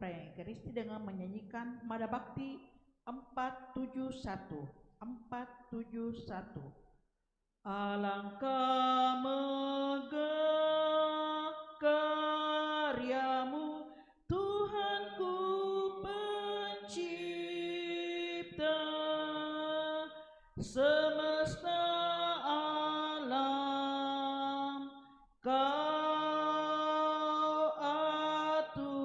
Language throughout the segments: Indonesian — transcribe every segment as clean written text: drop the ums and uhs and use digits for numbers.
perayaan Ekaristi dengan menyanyikan Mada Bakti 471. 471. Alangkah megah karyamu, Tuhanku pencipta semesta alam, kau atur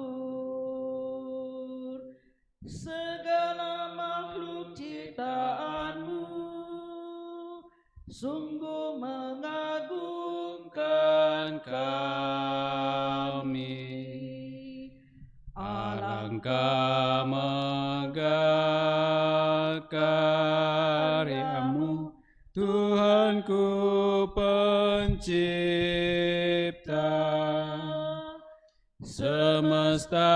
segala makhluk ciptaanmu, sungguh mengagumkan kami. Alangkah megah karyamu, Tuhanku pencipta semesta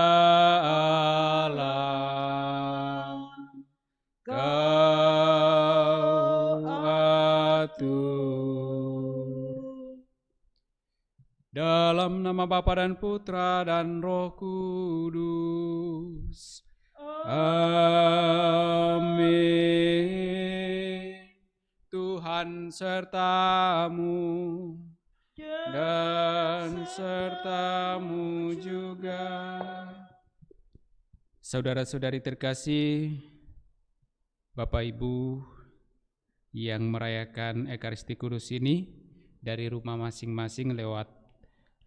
alam, kau atur. Dalam nama Bapa dan Putra dan Roh Kudus. Amin. Tuhan sertamu dan sertamu juga. Saudara-saudari terkasih, Bapak Ibu yang merayakan Ekaristi Kudus ini dari rumah masing-masing lewat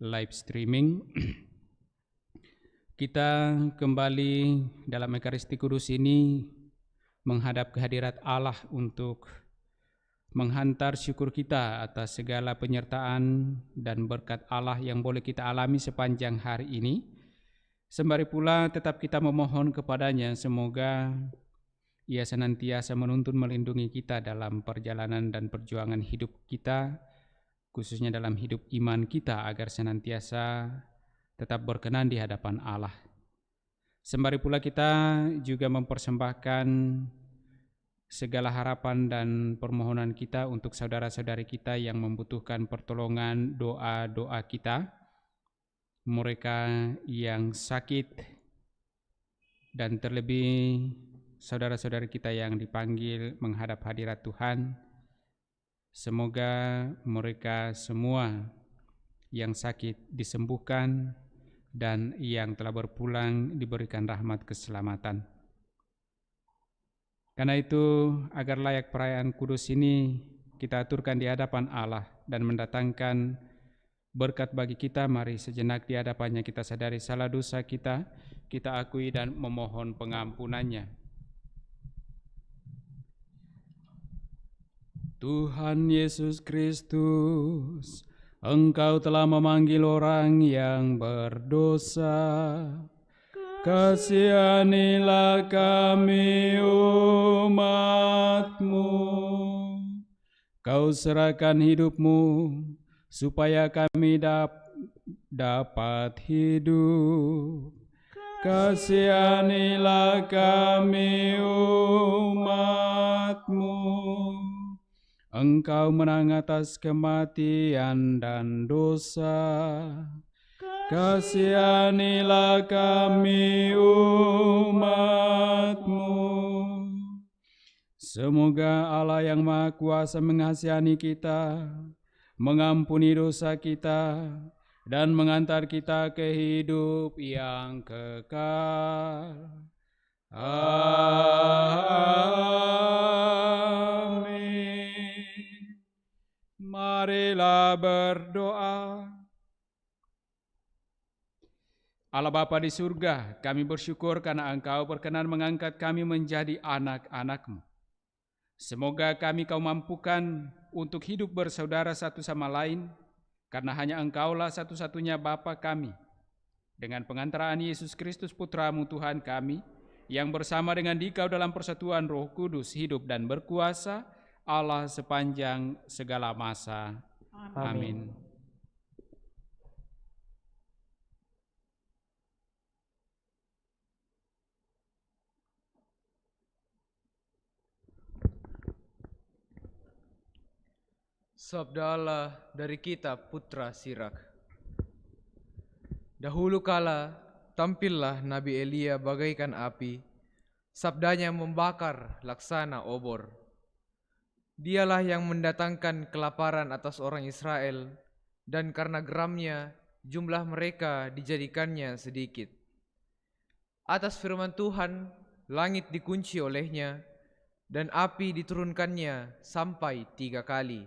live streaming, kita kembali dalam Ekaristi Kudus ini menghadap kehadirat Allah untuk menghantar syukur kita atas segala penyertaan dan berkat Allah yang boleh kita alami sepanjang hari ini. Sembari pula tetap kita memohon kepadanya semoga Ia senantiasa menuntun melindungi kita dalam perjalanan dan perjuangan hidup kita, khususnya dalam hidup iman kita, agar senantiasa tetap berkenan di hadapan Allah. Sembari pula kita juga mempersembahkan segala harapan dan permohonan kita untuk saudara-saudari kita yang membutuhkan pertolongan doa-doa kita, mereka yang sakit, dan terlebih saudara-saudari kita yang dipanggil menghadap hadirat Tuhan. Semoga mereka semua yang sakit disembuhkan dan yang telah berpulang diberikan rahmat keselamatan. Karena itu, agar layak perayaan kudus ini kita aturkan di hadapan Allah dan mendatangkan berkat bagi kita, mari sejenak di hadapannya kita sadari salah dosa kita, kita akui dan memohon pengampunannya. Tuhan Yesus Kristus, Engkau telah memanggil orang yang berdosa. Kasihanilah kami umat-Mu. Kau serahkan hidup-Mu supaya kami dapat hidup. Kasihanilah kami umat-Mu. Engkau menang atas kematian dan dosa. Kasihanilah kami umat-Mu. Semoga Allah yang Maha Kuasa mengasihani kita, mengampuni dosa kita, dan mengantar kita ke hidup yang kekal. Amin. Marilah berdoa. Allah Bapa di surga, kami bersyukur karena Engkau berkenan mengangkat kami menjadi anak-anak-Mu. Semoga kami Kau mampukan untuk hidup bersaudara satu sama lain, karena hanya Engkaulah satu-satunya Bapa kami. Dengan pengantaraan Yesus Kristus Putra-Mu Tuhan kami, yang bersama dengan Dikau dalam persatuan Roh Kudus hidup dan berkuasa, Allah sepanjang segala masa. Amin. Sabda Allah dari kitab Putra Sirak. Dahulu kala tampillah Nabi Elia bagaikan api, sabdanya membakar laksana obor. Dialah yang mendatangkan kelaparan atas orang Israel, dan karena geramnya jumlah mereka dijadikannya sedikit. Atas firman Tuhan, langit dikunci olehnya, dan api diturunkannya sampai 3 kali.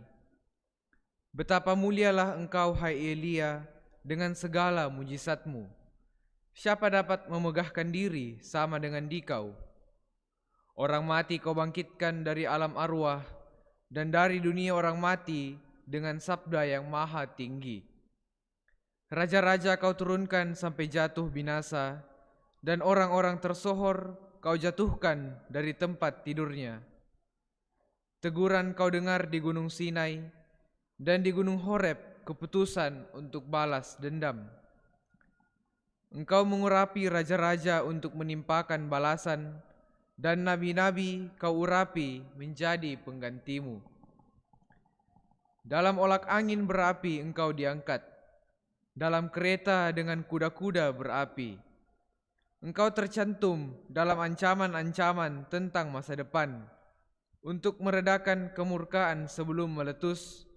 Betapa mulialah engkau, hai Elia, dengan segala mujizatmu. Siapa dapat memegahkan diri sama dengan dikau? Orang mati kau bangkitkan dari alam arwah, dan dari dunia orang mati dengan sabda yang maha tinggi. Raja-raja kau turunkan sampai jatuh binasa, dan orang-orang tersohor kau jatuhkan dari tempat tidurnya. Teguran kau dengar di gunung Sinai, dan di gunung Horeb keputusan untuk balas dendam. Engkau mengurapi raja-raja untuk menimpakan balasan, dan nabi-nabi kau urapi menjadi penggantimu. Dalam olak angin berapi engkau diangkat, dalam kereta dengan kuda-kuda berapi. Engkau tercantum dalam ancaman-ancaman tentang masa depan, untuk meredakan kemurkaan sebelum meletus,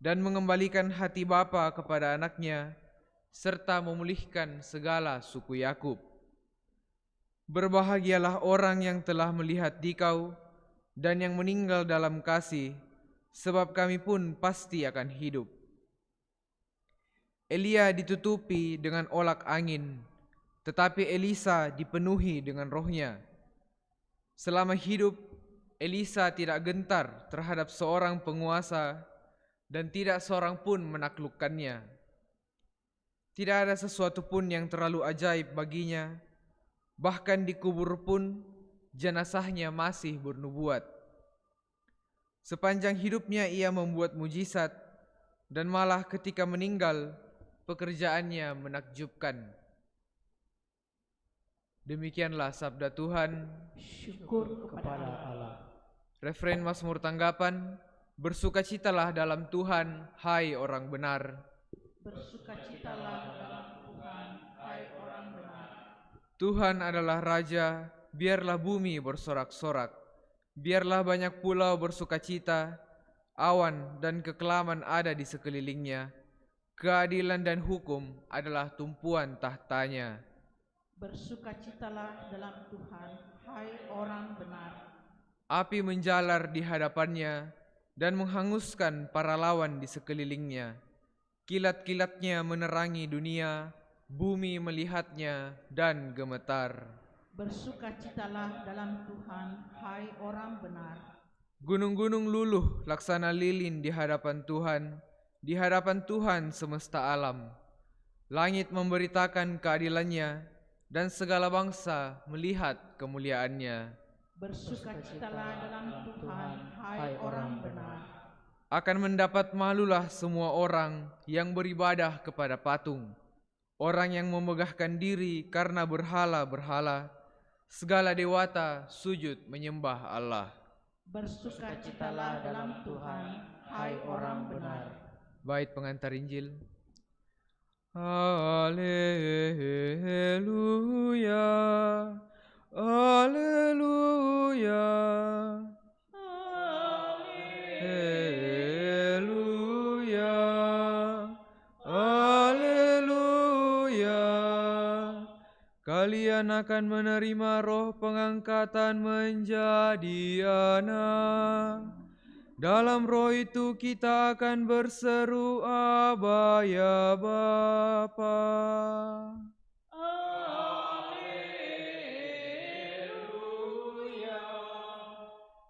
dan mengembalikan hati bapa kepada anaknya, serta memulihkan segala suku Yakub. Berbahagialah orang yang telah melihat dikau, dan yang meninggal dalam kasih, sebab kami pun pasti akan hidup. Elia ditutupi dengan olak angin, tetapi Elisa dipenuhi dengan rohnya. Selama hidup, Elisa tidak gentar terhadap seorang penguasa, dan tidak seorang pun menaklukkannya. Tidak ada sesuatu pun yang terlalu ajaib baginya, bahkan dikubur pun jenazahnya masih bernubuat. Sepanjang hidupnya ia membuat mujizat, dan malah ketika meninggal pekerjaannya menakjubkan. Demikianlah sabda Tuhan. Syukur kepada Allah. Referen Mazmur tanggapan. Bersukacitalah dalam Tuhan, hai orang benar. Bersukacitalah dalam Tuhan, hai orang benar. Tuhan adalah Raja, biarlah bumi bersorak-sorak. Biarlah banyak pulau bersukacita, awan dan kekelaman ada di sekelilingnya. Keadilan dan hukum adalah tumpuan tahtanya. Bersukacitalah dalam Tuhan, hai orang benar. Api menjalar di hadapannya dan menghanguskan para lawan di sekelilingnya. Kilat-kilatnya menerangi dunia, bumi melihatnya dan gemetar. Bersukacitalah dalam Tuhan, hai orang benar. Gunung-gunung luluh laksana lilin di hadapan Tuhan semesta alam. Langit memberitakan keadilannya, dan segala bangsa melihat kemuliaannya. Bersukacitalah dalam Tuhan, hai orang benar. Akan mendapat malulah semua orang yang beribadah kepada patung, orang yang memegahkan diri karena berhala-berhala. Segala dewata sujud menyembah Allah. Bersukacitalah dalam Tuhan, hai orang benar. Bait pengantar Injil. Haleluya, haleluya, haleluya, haleluya. Kalian akan menerima roh pengangkatan menjadi anak. Dalam roh itu kita akan berseru Aba ya Bapa. Haleluya,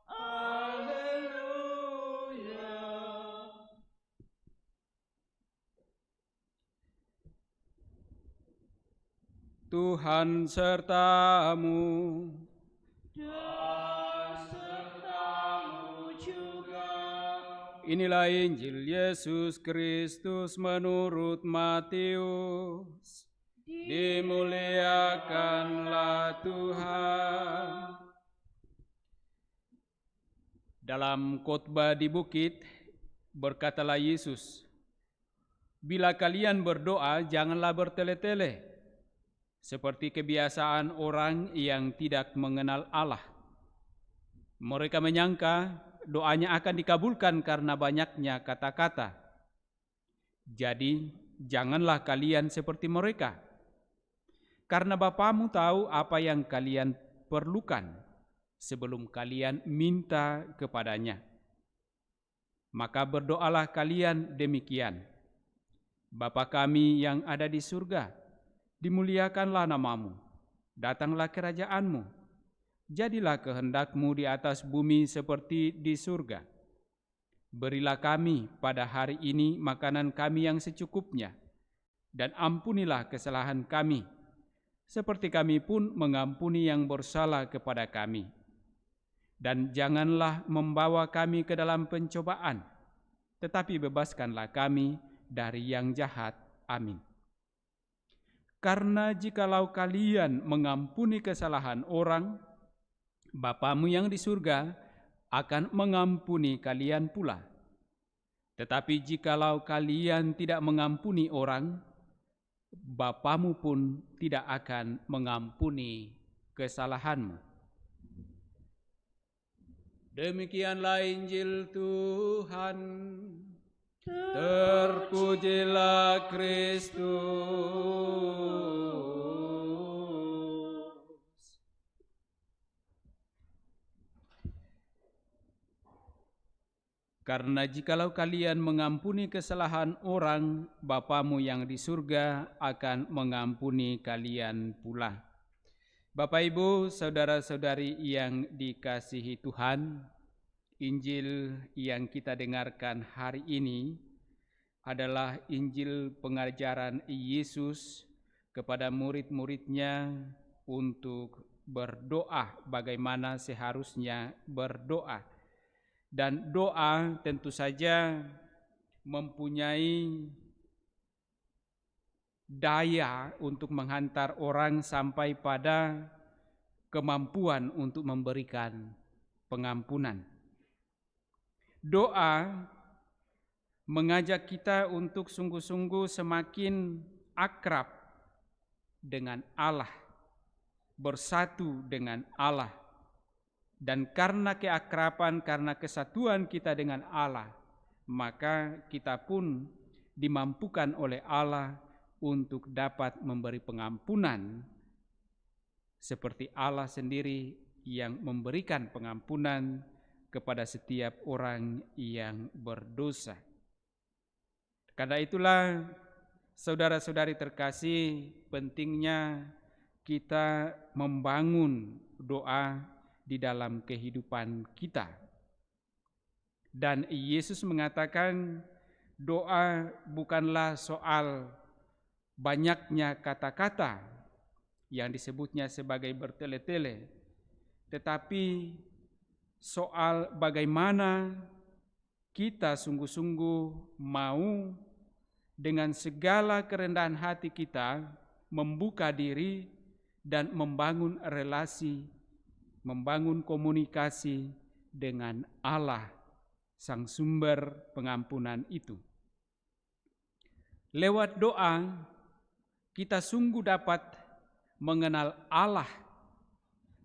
haleluya. Tuhan sertamu. Dan sertamu juga. Inilah Injil Yesus Kristus menurut Matius. Dimuliakanlah Tuhan. Dalam khotbah di bukit, berkatalah Yesus, "Bila kalian berdoa, janganlah bertele-tele, seperti kebiasaan orang yang tidak mengenal Allah. Mereka menyangka doanya akan dikabulkan karena banyaknya kata-kata. Jadi, janganlah kalian seperti mereka, karena Bapamu tahu apa yang kalian perlukan sebelum kalian minta kepadanya. Maka berdoalah kalian demikian: Bapa kami yang ada di surga, dimuliakanlah namamu, datanglah kerajaanmu, jadilah kehendakmu di atas bumi seperti di surga. Berilah kami pada hari ini makanan kami yang secukupnya, dan ampunilah kesalahan kami, seperti kami pun mengampuni yang bersalah kepada kami. Dan janganlah membawa kami ke dalam pencobaan, tetapi bebaskanlah kami dari yang jahat. Amin. Karena jikalau kalian mengampuni kesalahan orang, Bapamu yang di surga akan mengampuni kalian pula. Tetapi jikalau kalian tidak mengampuni orang, Bapamu pun tidak akan mengampuni kesalahanmu. Demikianlah Injil Tuhan. Terpujilah Kristus. Karena jikalau kalian mengampuni kesalahan orang, Bapamu yang di surga akan mengampuni kalian pula. Bapak, Ibu, saudara-saudari yang dikasihi Tuhan, Injil yang kita dengarkan hari ini adalah Injil pengajaran Yesus kepada murid-muridnya untuk berdoa, bagaimana seharusnya berdoa. Dan doa tentu saja mempunyai daya untuk menghantar orang sampai pada kemampuan untuk memberikan pengampunan. Doa mengajak kita untuk sungguh-sungguh semakin akrab dengan Allah, bersatu dengan Allah. Dan karena keakraban, karena kesatuan kita dengan Allah, maka kita pun dimampukan oleh Allah untuk dapat memberi pengampunan seperti Allah sendiri yang memberikan pengampunan kepada setiap orang yang berdosa. Karena itulah, saudara-saudari terkasih, pentingnya kita membangun doa di dalam kehidupan kita. Dan Yesus mengatakan doa bukanlah soal banyaknya kata-kata yang disebutnya sebagai bertele-tele, tetapi soal bagaimana kita sungguh-sungguh mau dengan segala kerendahan hati kita membuka diri dan membangun relasi, membangun komunikasi dengan Allah, sang sumber pengampunan itu. Lewat doa, kita sungguh dapat mengenal Allah.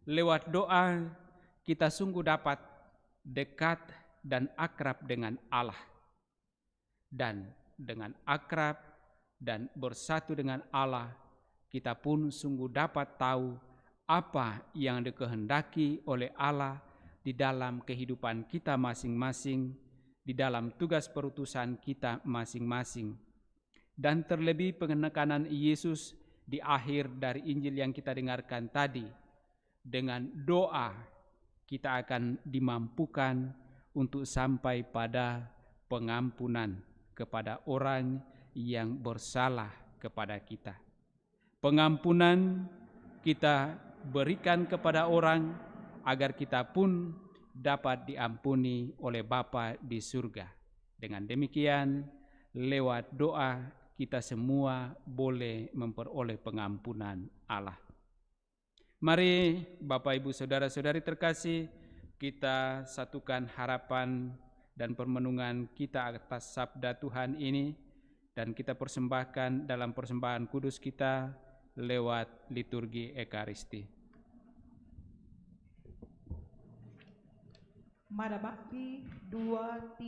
Lewat doa, kita sungguh dapat dekat dan akrab dengan Allah. Dan dengan akrab dan bersatu dengan Allah, kita pun sungguh dapat tahu apa yang dikehendaki oleh Allah di dalam kehidupan kita masing-masing, di dalam tugas perutusan kita masing-masing. Dan terlebih penekanan Yesus di akhir dari Injil yang kita dengarkan tadi, dengan doa kita akan dimampukan untuk sampai pada pengampunan kepada orang yang bersalah kepada kita. Pengampunan kita berikan kepada orang agar kita pun dapat diampuni oleh Bapa di surga. Dengan demikian, lewat doa kita semua boleh memperoleh pengampunan Allah. Mari Bapak, Ibu, saudara-saudari terkasih, kita satukan harapan dan permenungan kita atas sabda Tuhan ini, dan kita persembahkan dalam persembahan kudus kita lewat liturgi Ekaristi. Mada Bakti 230.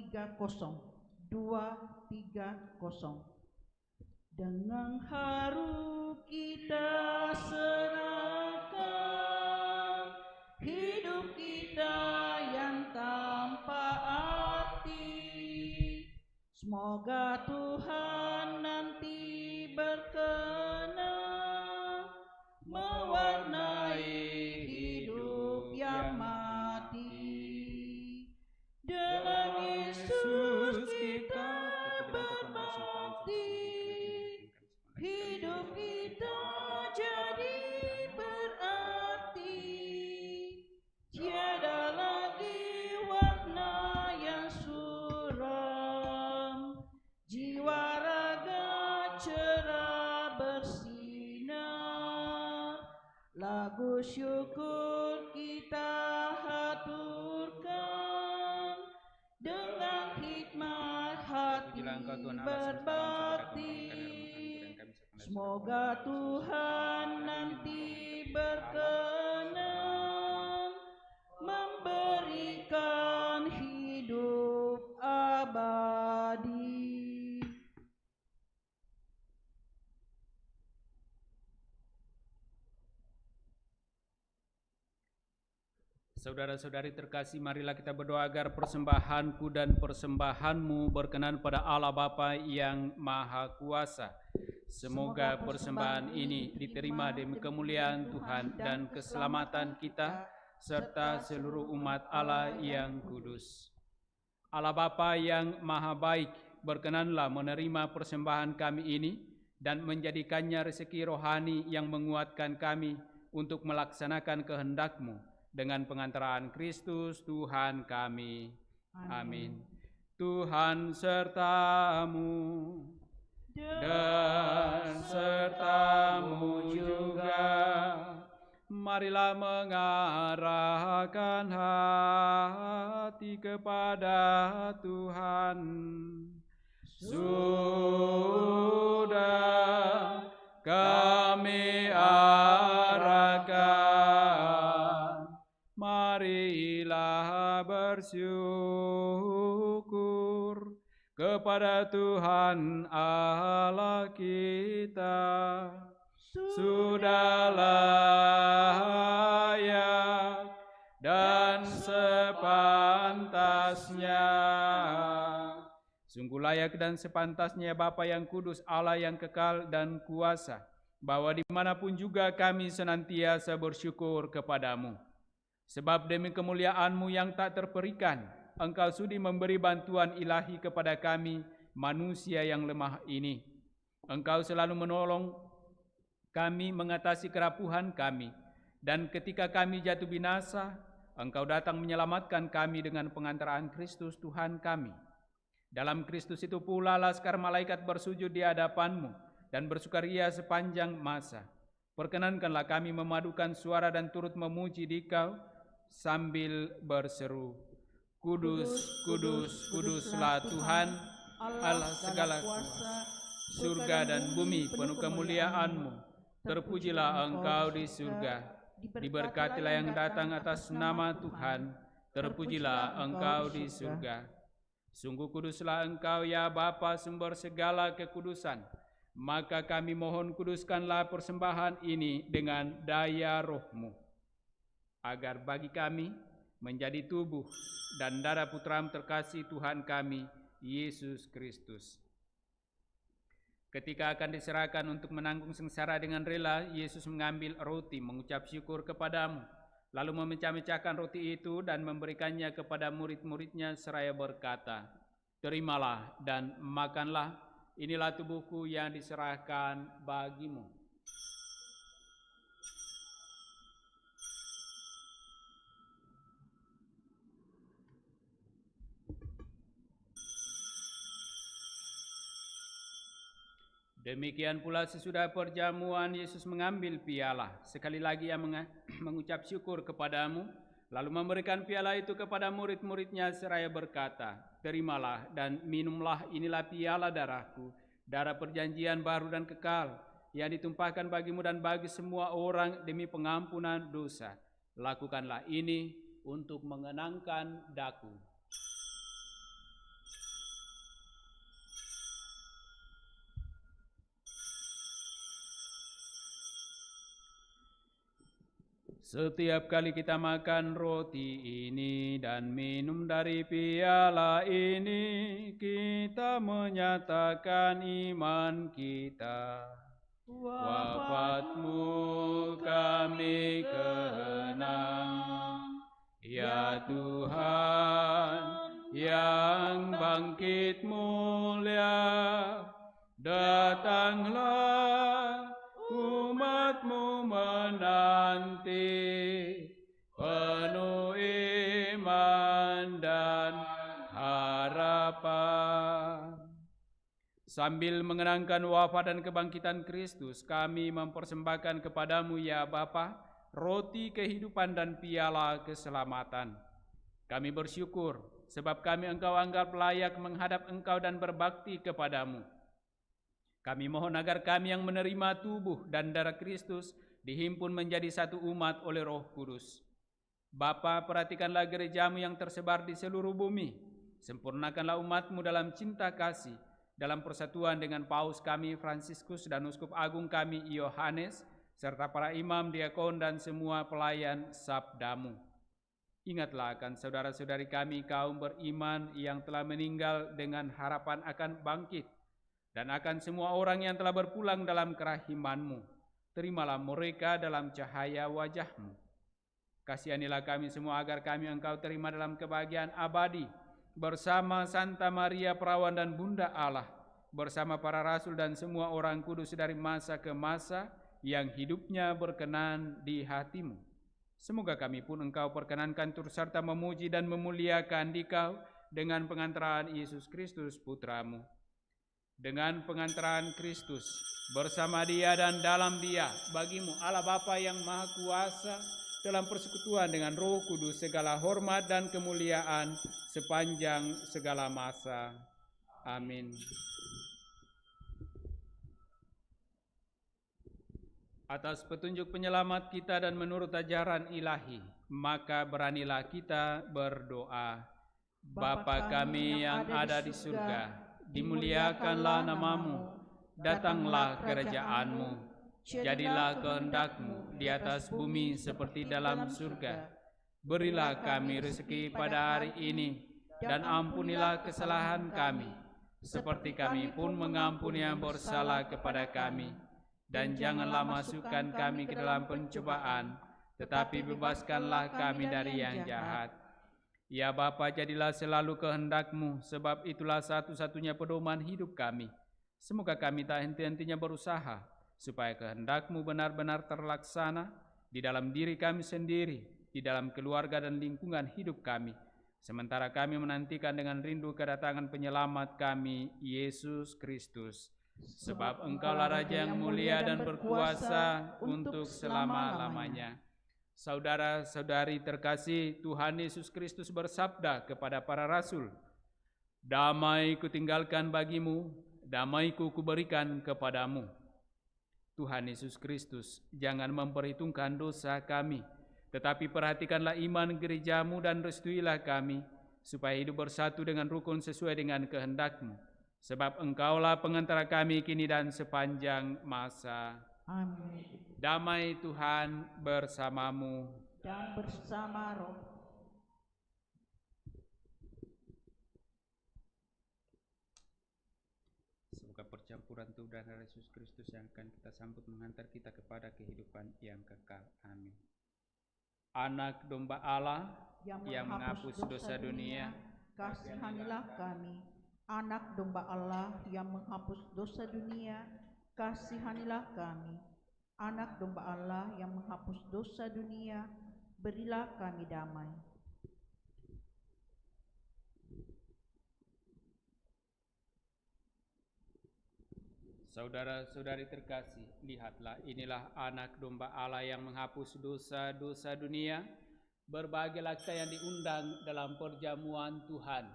Dengan haru kita serahkan hidup kita yang tanpa arti. Semoga Tuhan nanti berkenan mewarnai hidup yang mati. Dengan Yesus kita berbakti, hidup kita jadi berarti. Tiada lagi warna yang suram, jiwa raga cerah bersinar. Lagu syukur kita haturkan dengan hikmat hati berbakti. Semoga Tuhan nanti berkenan memberikan hidup abadi. Saudara-saudari terkasih, marilah kita berdoa agar persembahanku dan persembahanmu berkenan pada Allah Bapa yang Maha Kuasa. Semoga persembahan ini diterima demi kemuliaan Tuhan dan keselamatan kita, serta seluruh umat Allah yang kudus. Allah Bapa yang Maha Baik, berkenanlah menerima persembahan kami ini dan menjadikannya rezeki rohani yang menguatkan kami untuk melaksanakan kehendak-Mu dengan pengantaraan Kristus Tuhan kami. Amin. Tuhan sertamu dan sertamu juga. Marilah mengarahkan hati kepada Tuhan. Sudah kami arahkan, marilah bersyukur kepada Tuhan Allah kita. Sudah layak dan sepantasnya, sungguh layak dan sepantasnya Bapa yang kudus, Allah yang kekal dan kuasa, bahwa dimanapun juga kami senantiasa bersyukur kepadamu. Sebab demi kemuliaan-Mu yang tak terperikan, Engkau sudi memberi bantuan ilahi kepada kami manusia yang lemah ini. Engkau selalu menolong kami mengatasi kerapuhan kami, dan ketika kami jatuh binasa, Engkau datang menyelamatkan kami dengan pengantaraan Kristus Tuhan kami. Dalam Kristus itu pula laskar malaikat bersujud di hadapan-Mu dan bersukaria sepanjang masa. Perkenankanlah kami memadukan suara dan turut memuji Dikau sambil berseru, Kudus, kudus, kuduslah Tuhan, Allah segala kuasa, surga dan bumi penuh kemuliaan-Mu. Terpujilah Engkau di surga, diberkatilah yang datang atas nama Tuhan, terpujilah Engkau di surga. Sungguh kuduslah Engkau ya Bapa, sumber segala kekudusan. Maka kami mohon kuduskanlah persembahan ini dengan daya Roh-Mu, agar bagi kami menjadi tubuh dan darah Putra-Mu terkasih Tuhan kami, Yesus Kristus. Ketika akan diserahkan untuk menanggung sengsara dengan rela, Yesus mengambil roti, mengucap syukur kepadamu, lalu memecah-mecahkan roti itu dan memberikannya kepada murid-muridnya seraya berkata, Terimalah dan makanlah, inilah tubuhku yang diserahkan bagimu. Demikian pula sesudah perjamuan, Yesus mengambil piala. Sekali lagi ia mengucap syukur kepadamu, lalu memberikan piala itu kepada murid-muridnya seraya berkata, Terimalah dan minumlah, inilah piala darahku, darah perjanjian baru dan kekal, yang ditumpahkan bagimu dan bagi semua orang demi pengampunan dosa. Lakukanlah ini untuk mengenangkan daku. Setiap kali kita makan roti ini dan minum dari piala ini, kita menyatakan iman kita. Wafatmu kami kenang, ya Tuhan yang bangkit mulia, datanglah umat-Mu menanti, penuh iman dan harapan. Sambil mengenangkan wafat dan kebangkitan Kristus, kami mempersembahkan kepadamu ya Bapa, roti kehidupan dan piala keselamatan. Kami bersyukur sebab kami Engkau anggap layak menghadap Engkau dan berbakti kepadamu. Kami mohon agar kami yang menerima tubuh dan darah Kristus dihimpun menjadi satu umat oleh Roh Kudus. Bapa, perhatikanlah gerejamu yang tersebar di seluruh bumi. Sempurnakanlah umat-Mu dalam cinta kasih, dalam persatuan dengan Paus kami Fransiskus dan Uskup Agung kami Yohanes, serta para imam, diakon, dan semua pelayan sabda-Mu. Ingatlah akan saudara-saudari kami kaum beriman yang telah meninggal dengan harapan akan bangkit, dan akan semua orang yang telah berpulang dalam kerahiman-Mu. Terimalah mereka dalam cahaya wajah-Mu. Kasihanilah kami semua agar kami Engkau terima dalam kebahagiaan abadi, bersama Santa Maria Perawan dan Bunda Allah, bersama para rasul dan semua orang kudus dari masa ke masa, yang hidupnya berkenan di hati-Mu. Semoga kami pun Engkau perkenankan turut serta memuji dan memuliakan Dikau dengan pengantaran Yesus Kristus Putra-Mu. Dengan pengantaran Kristus, bersama Dia dan dalam Dia, bagimu Allah Bapa yang Maha Kuasa, dalam persekutuan dengan Roh Kudus, segala hormat dan kemuliaan sepanjang segala masa. Amin. Atas petunjuk penyelamat kita dan menurut ajaran ilahi, maka beranilah kita berdoa. Bapa kami yang ada di surga, dimuliakanlah nama-Mu, datanglah kerajaan-Mu, jadilah kehendak-Mu di atas bumi seperti dalam surga. Berilah kami rezeki pada hari ini, dan ampunilah kesalahan kami, seperti kami pun mengampuni yang bersalah kepada kami. Dan janganlah masukkan kami ke dalam pencobaan, tetapi bebaskanlah kami dari yang jahat. Ya Bapa, jadilah selalu kehendak-Mu, sebab itulah satu-satunya pedoman hidup kami. Semoga kami tak henti-hentinya berusaha, supaya kehendak-Mu benar-benar terlaksana di dalam diri kami sendiri, di dalam keluarga dan lingkungan hidup kami. Sementara kami menantikan dengan rindu kedatangan penyelamat kami, Yesus Kristus. Sebab Engkaulah Raja yang mulia dan berkuasa untuk selama-lamanya. Saudara-saudari terkasih, Tuhan Yesus Kristus bersabda kepada para rasul, "Damai kutinggalkan bagimu, damai-Ku kuberikan kepadamu." Tuhan Yesus Kristus, jangan memperhitungkan dosa kami, tetapi perhatikanlah iman gereja-Mu dan restuilah kami, supaya hidup bersatu dengan rukun sesuai dengan kehendak-Mu. Sebab Engkaulah pengantara kami kini dan sepanjang masa. Amin. Damai Tuhan bersamamu Dan bersama roh. Semoga percampuran tubuh dan darah Yesus Kristus yang akan kita sambut mengantar kita kepada kehidupan yang kekal. Amin. Anak domba Allah yang menghapus dosa dunia, kasihanilah kami. Anak domba Allah yang menghapus dosa dunia, kasihanilah kami. Anak domba Allah yang menghapus dosa dunia, berilah kami damai. Saudara-saudari terkasih, lihatlah, inilah anak domba Allah yang menghapus dosa-dosa dunia. Berbahagialah kita yang diundang dalam perjamuan Tuhan.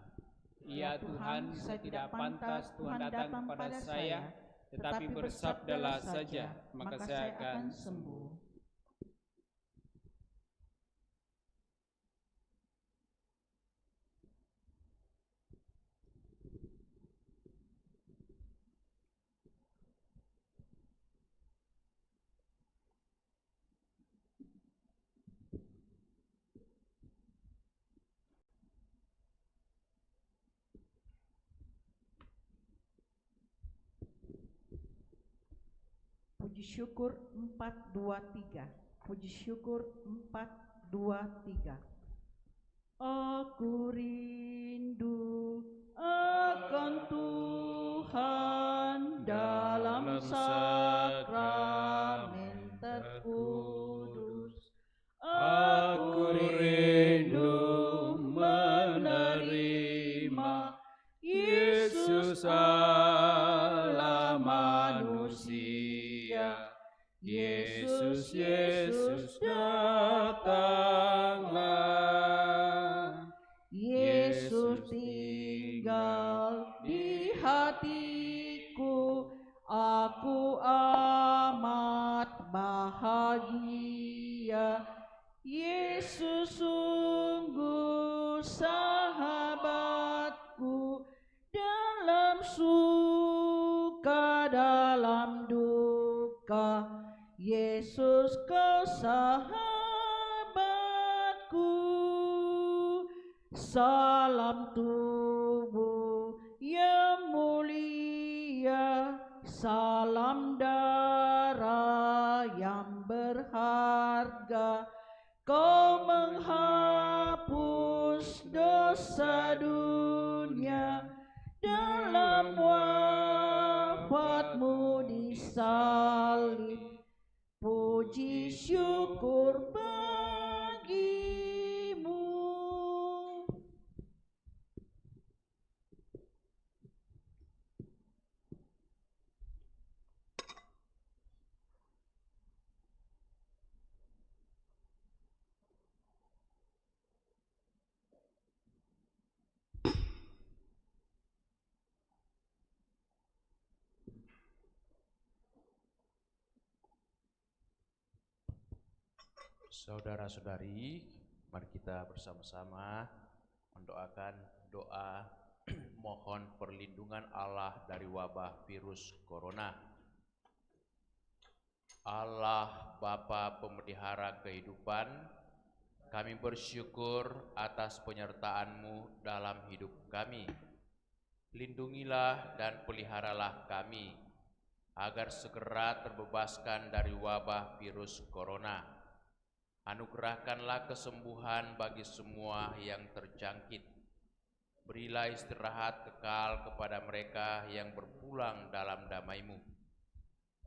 Ya Tuhan, saya tidak pantas Tuhan datang kepada saya, Tetapi bersabdalah saja, maka saya akan sembuh. Puji syukur 423. Puji syukur 423. Aku rindu akan Tuhan dalam sakramen terkudus. Aku rindu menerima Yesus Allah manusia. Yesus, Yesus datanglah. Yesus tinggal di hatiku. Aku amat bahagia. Yesus sungguh sahabatku, dalam suka dalam duka. Yesus kau sahabatku. Salam tubuh yang mulia, salam darah yang berharga. Kau menghapus dosa dunia dalam wafatmu di salib. Puji syukur bagimu. Saudara-saudari, mari kita bersama-sama mendoakan doa mohon perlindungan Allah dari wabah virus corona. Allah Bapa Pemelihara kehidupan, kami bersyukur atas penyertaan-Mu dalam hidup kami. Lindungilah dan peliharalah kami, agar segera terbebaskan dari wabah virus corona. Anugerahkanlah kesembuhan bagi semua yang terjangkit. Berilah istirahat kekal kepada mereka yang berpulang dalam damai-Mu.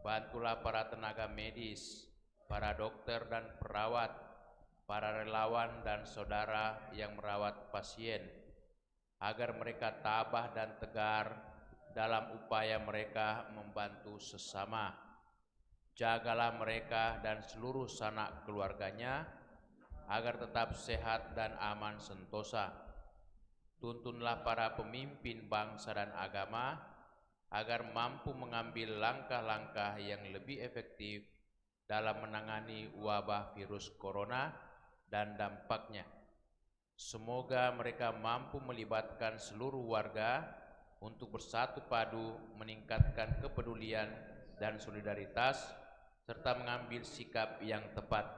Bantulah para tenaga medis, para dokter dan perawat, para relawan dan saudara yang merawat pasien, agar mereka tabah dan tegar dalam upaya mereka membantu sesama. Jagalah mereka dan seluruh sanak keluarganya, agar tetap sehat dan aman sentosa. Tuntunlah para pemimpin bangsa dan agama, agar mampu mengambil langkah-langkah yang lebih efektif dalam menangani wabah virus corona dan dampaknya. Semoga mereka mampu melibatkan seluruh warga untuk bersatu padu meningkatkan kepedulian dan solidaritas, serta mengambil sikap yang tepat.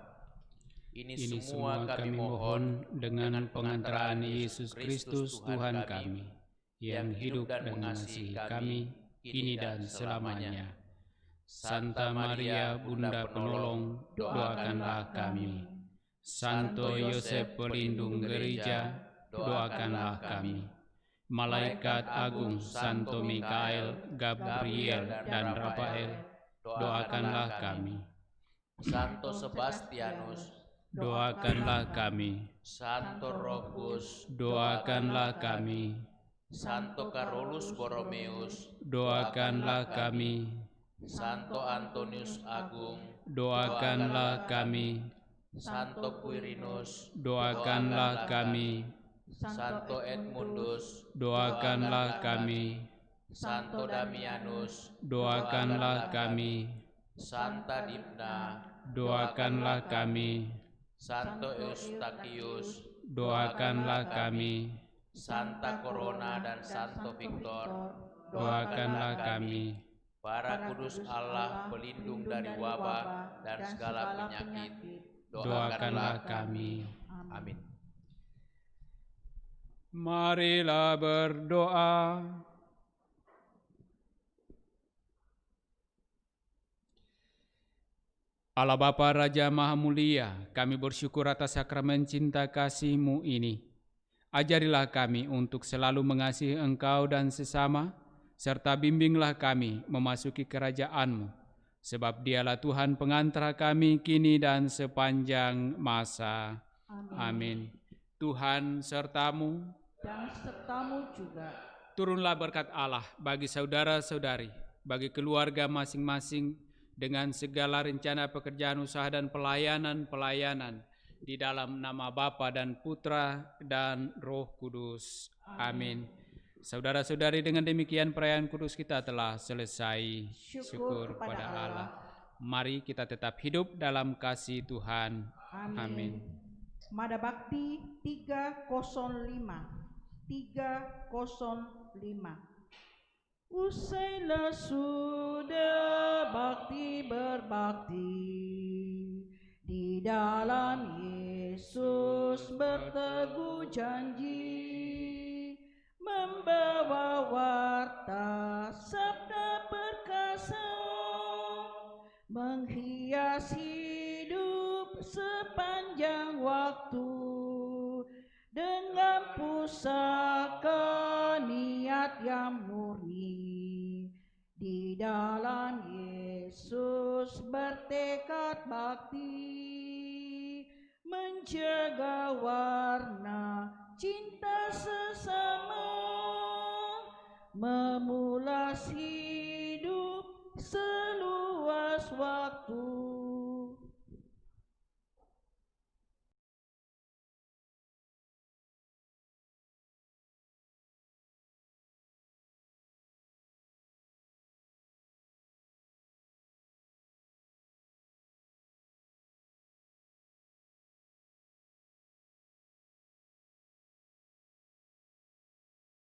Ini semua kami mohon dengan pengantaraan Yesus Kristus Tuhan kami, yang hidup dan mengasihi kami, kini dan selamanya. Santa Maria Bunda Penolong, doakanlah kami. Santo Yosef Pelindung Gereja, doakanlah kami. Malaikat Agung Santo Mikael, Gabriel, dan Rafael, doakanlah kami. Santo Sebastianus, doakanlah kami. Santo Rufus, doakanlah kami. Santo Carolus Borromeus, doakanlah kami. Santo Antonius Agung, doakanlah kami. Santo Quirinus, doakanlah kami. Santo Edmundus, doakanlah kami. Santo Damianus, doakanlah kami. Santa Dipna, Doakanlah kami. Santo Eustachius, Doakanlah kami. Santa Corona dan Santo Victor, Doakanlah kami. para kudus Allah pelindung dari wabah dan segala penyakit, Doakanlah kami. Amin. Marilah berdoa. Allah Bapa Raja Maha Mulia, kami bersyukur atas sakramen cinta kasih-Mu ini. Ajarilah kami untuk selalu mengasihi Engkau dan sesama, serta bimbinglah kami memasuki kerajaan-Mu, sebab Dialah Tuhan pengantara kami kini dan sepanjang masa. Amin. Tuhan sertamu, dan sertamu juga. turunlah berkat Allah bagi saudara-saudari, bagi keluarga masing-masing, dengan segala rencana pekerjaan usaha dan pelayanan di dalam nama Bapa dan Putra dan Roh Kudus. Amin. Saudara-saudari, dengan demikian perayaan kudus kita telah selesai. Syukur kepada Allah. Mari kita tetap hidup dalam kasih Tuhan. Amin. Mada Bakti 305. Usailah sudah bakti berbakti, di dalam Yesus berteguh janji, membawa warta sabda perkasa, menghias hidup sepanjang waktu, dengan pusaka niat yang murni, di dalam Yesus bertekad bakti, menjaga warna cinta sesama, memulas hidup seluas waktu,